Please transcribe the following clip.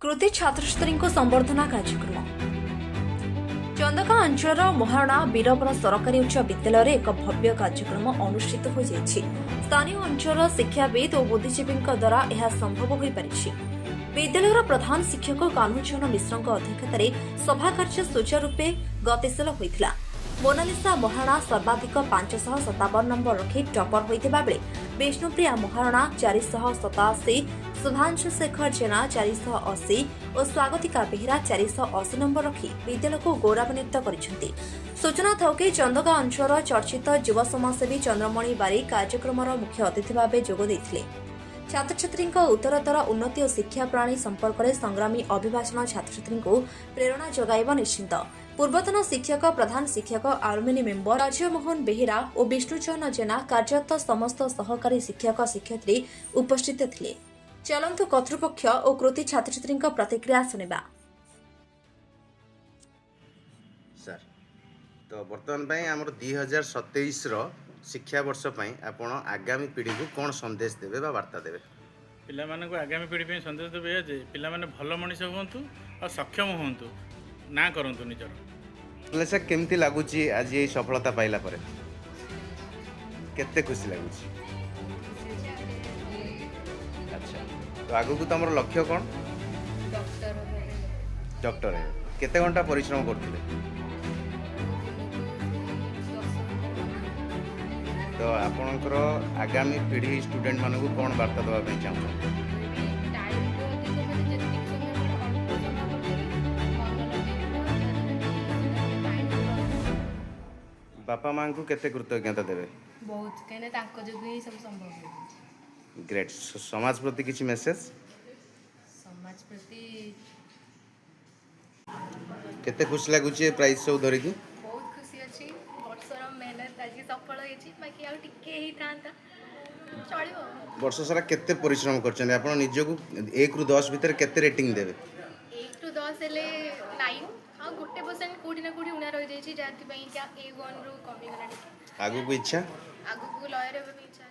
कृति छात्रछात्री संबर्धना कार्यक्रम चंदका अंचल महारणा वीरवर सरकारी उच्च विद्यालय एक भव्य कार्यक्रम अनुष्ठित हो स्थानीय अंचल शिक्षाविद और बुद्धिजीवी द्वारा यह संभव हो पारि। विद्यालय प्रधान शिक्षक कान्हूचरण मिश्र अध्यक्षतार सभा कार्य सुचारूपे गतिशील होता। मोनालिसा महारणा सर्वाधिक 557 नंबर रखी टपर होता बेले विष्णुप्रिया महारणा 487, शुभांशु शेखर जेना 480 और स्वागतिका बेहरा 480 नंबर रखी विद्यालय को गौरवान्वित कर। सूचना था कि चंदका अंचल चर्चित युव समाजसेवी चंद्रमणि बारिक कार्यक्रम मुख्य अतिथि भाव जोगदे। छात्रछात्री उत्तरोत्तर उन्नति और शिक्षा प्रणाली संपर्क में संग्रामी अभिभाषण छात्रछात्री प्रेरणा जगाइब निश्चित। पूर्वतन शिक्षक प्रधान शिक्षक आलुमिनी मेंबर राजमोहन बेहेरा और विष्णुचरण जेना कार्यरत समस्त सहकारी शिक्षक शिक्षयित्री उपस्थित थे। चलंतु कर्तृपक्ष और कृति छात्रछात्री प्रतिक्रिया सुनिबा। सर तो बर्तमान आमर 2027 शिक्षा वर्ष आपण आगामी पीढ़ी को कौन संदेश देवे बा वार्ता देवे? पिला मानक आगामी पीढ़ी संदेश देवे जे पिला माने भल मनीष हुंतु और सक्षम हुंतु ना करंतु निजर। सर केमती लगुच आज ये सफलता पाइला परे केते खुशी लगुच? अच्छा तो आगु को तुम लक्ष्य कौन? डॉक्टर है। केते घंटा परिश्रम करथिले? तो आपणकर आगामी पीढ़ी स्टूडेंट मानक कौन वार्ता देवाई चाहूँ? बापा माँ को केते कृतज्ञता देवे? बहुत कहने ताको जो ही सब संभव है। ग्रेट। समाज प्रति किसी मैसेज? समाज प्रति केते खुशी लगुच प्राइज सब धरिकी? बहुत खुशी अच्छी वर्षर मेहनत आज सफल होइछि बाकी आ टिके ही थांता चलिबो। वर्ष सारा केते परिश्रम करछन आपण निजको 1 रु 10 भीतर केते रेटिंग देवे? 1 टू 10 हेले 9 हां 1% कोडी ना कोडी उना रहि जाइछि जाति पई क्या A1 रु कमी गला टिके। आगु को इच्छा? आगु को लॉयर हेबे इच्छा।